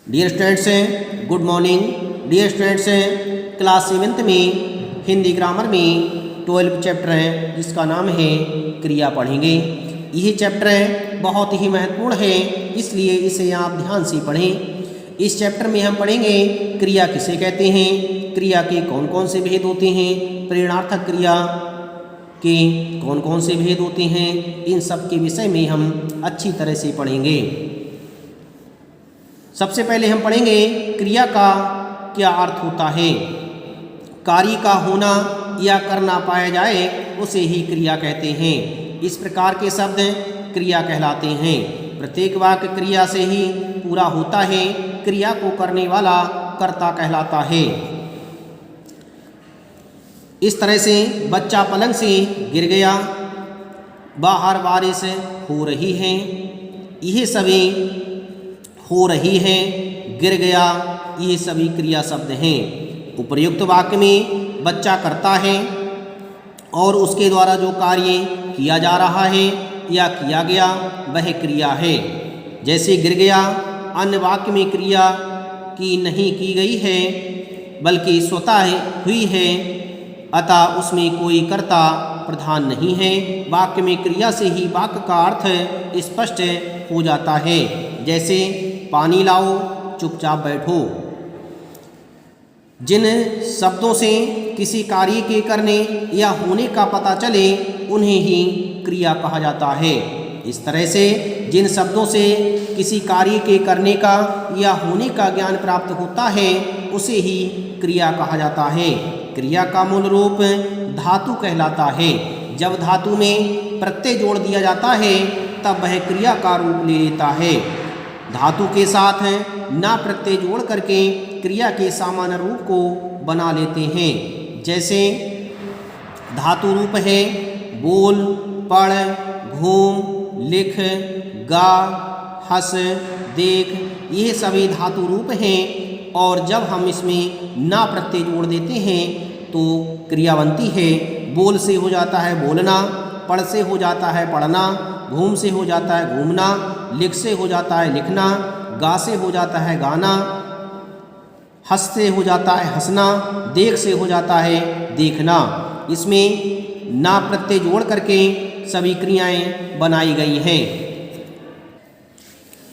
Dear students, good morning. Dear students, class 7th में Hindi grammar में 12 chapter है जिसका नाम है क्रिया पढ़ेंगे। यह चैप्टर बहुत ही महत्वपूर्ण है, इसलिए इसे आप ध्यान से पढ़ें। इस चैप्टर में हम पढ़ेंगे क्रिया किसे कहते हैं, क्रिया के कौन कौन से भेद होते हैं, प्रेरणार्थक क्रिया के कौन कौन से भेद होते हैं, इन सब के विषय में हम अच्छी तरह से पढ़ेंगे। सबसे पहले हम पढ़ेंगे क्रिया का क्या अर्थ होता है। कार्य का होना या करना पाया जाए उसे ही क्रिया कहते हैं। इस प्रकार के शब्द क्रिया कहलाते हैं। प्रत्येक वाक्य क्रिया से ही पूरा होता है। क्रिया को करने वाला कर्ता कहलाता है। इस तरह से बच्चा पलंग से गिर गया, बाहर बारिश हो रही है, यह सभी हो रही है, गिर गया, ये सभी क्रिया शब्द हैं। उपर्युक्त वाक्य में बच्चा करता है और उसके द्वारा जो कार्य किया जा रहा है या किया गया वह क्रिया है। जैसे गिर गया, अन्य वाक्य में क्रिया की नहीं की गई है बल्कि स्वतः हुई है, अतः उसमें कोई कर्ता प्रधान नहीं है। वाक्य में क्रिया से ही वाक्य का अर्थ स्पष्ट हो जाता है। जैसे पानी लाओ, चुपचाप बैठो। जिन शब्दों से किसी कार्य के करने या होने का पता चले उन्हें ही क्रिया कहा जाता है। इस तरह से जिन शब्दों से किसी कार्य के करने का या होने का ज्ञान प्राप्त होता है उसे ही क्रिया कहा जाता है। क्रिया का मूल रूप धातु कहलाता है। जब धातु में प्रत्यय जोड़ दिया जाता है तब वह क्रिया का रूप ले लेता है। धातु के साथ ना प्रत्यय जोड़ करके क्रिया के सामान्य रूप को बना लेते हैं। जैसे धातु रूप है बोल, पढ़, घूम, लिख, गा, हंस, देख, ये सभी धातु रूप हैं। और जब हम इसमें ना प्रत्यय जोड़ देते हैं तो क्रिया बनती है। बोल से हो जाता है बोलना, पढ़ से हो जाता है पढ़ना, घूम से हो जाता है घूमना, लिख से हो जाता है लिखना, गा से हो जाता है गाना, हंस से हो जाता है हंसना, देख से हो जाता है देखना। इसमें ना प्रत्यय जोड़ करके सभी क्रियाएं बनाई गई हैं।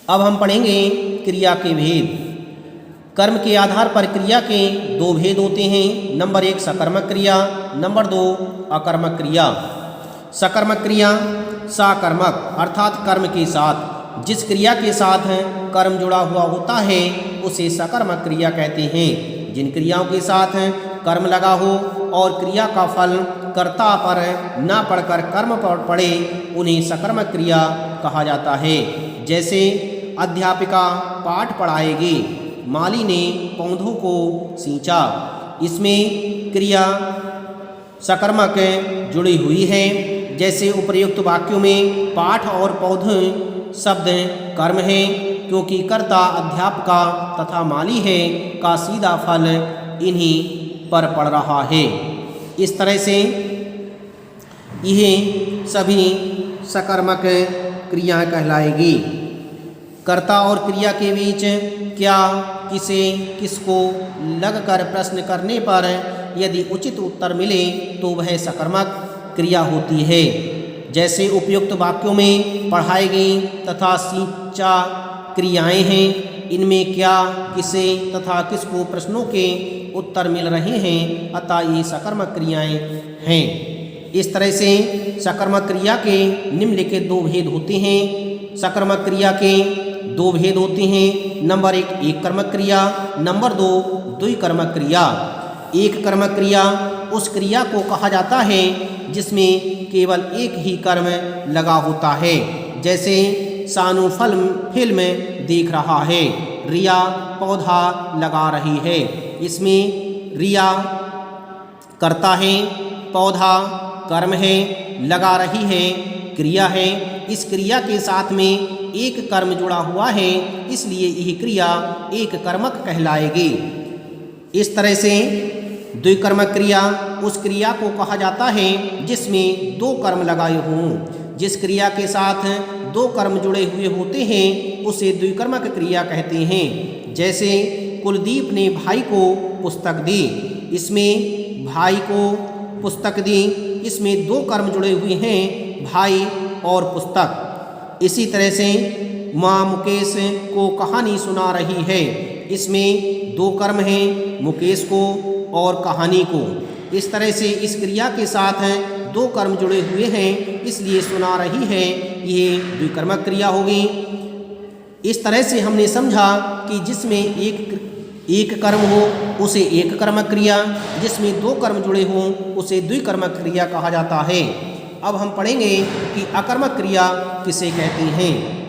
अब हम पढ़ेंगे क्रिया के भेद। कर्म के आधार पर क्रिया के दो भेद होते हैं। नंबर 1 सकर्मक क्रिया, नंबर 2 अकर्मक क्रिया। सकर्मक क्रिया साकर्मक अर्थात कर्म के साथ, जिस क्रिया के साथ कर्म जुड़ा हुआ होता है उसे सकर्मक क्रिया कहते हैं। जिन क्रियाओं के साथ कर्म लगा हो और क्रिया का फल कर्ता पर ना पड़कर कर्म पर पड़े उन्हें सकर्मक क्रिया कहा जाता है। जैसे अध्यापिका पाठ पढ़ाएगी, माली ने पौधों को सींचा। इसमें क्रिया सकर्मक जुड़ी हुई है। जैसे उपर्युक्त वाक्यों में पाठ और पौधे शब्द कर्म है, क्योंकि कर्ता अध्यापका तथा माली है का सीधा फल इन्हीं पर पड़ रहा है। इस तरह से यह सभी सकर्मक क्रियाएं कहलाएगी। कर्ता और क्रिया के बीच क्या, किसे, किसको लगकर प्रश्न करने पर यदि उचित उत्तर मिले तो वह सकर्मक क्रिया होती है। जैसे उपयुक्त वाक्यों में पढ़ाएगी तथा सींचा क्रियाएं हैं। इनमें क्या, किसे तथा किसको प्रश्नों के उत्तर मिल रहे हैं, अतः ये सकर्मक क्रियाएं हैं। इस तरह से सकर्मक क्रिया के निम्नलिखित दो भेद होते हैं। सकर्मक क्रिया के दो भेद होते हैं। नंबर 1 एक कर्मक क्रिया, नंबर 2 द्विकर्मक क्रिया। एक कर्मक क्रिया उस क्रिया को कहा जाता है जिसमें केवल एक ही कर्म लगा होता है। जैसे सानू फिल्म देख रहा है, रिया पौधा लगा रही है। इसमें रिया करता है, पौधा कर्म है, लगा रही है क्रिया है। इस क्रिया के साथ में एक कर्म जुड़ा हुआ है, इसलिए यह क्रिया एक कर्मक कहलाएगी। इस तरह से द्विकर्मक क्रिया उस क्रिया को कहा जाता है जिसमें दो कर्म लगाए हों। जिस क्रिया के साथ दो कर्म जुड़े हुए होते हैं उसे द्विकर्मक क्रिया कहते हैं। जैसे कुलदीप ने भाई को पुस्तक दी, इसमें भाई को पुस्तक दी, इसमें दो कर्म जुड़े हुए हैं, भाई और पुस्तक। इसी तरह से माँ मुकेश को कहानी सुना रही है, इसमें दो कर्म हैं, मुकेश को और कहानी को। इस तरह से इस क्रिया के साथ दो कर्म जुड़े हुए हैं, इसलिए सुना रही है, ये द्विकर्मक क्रिया होगी। इस तरह से हमने समझा कि जिसमें एक कर्म हो उसे एक कर्मक क्रिया, जिसमें दो कर्म जुड़े हों उसे द्विकर्मक क्रिया कहा जाता है। अब हम पढ़ेंगे कि अकर्मक क्रिया किसे कहते हैं।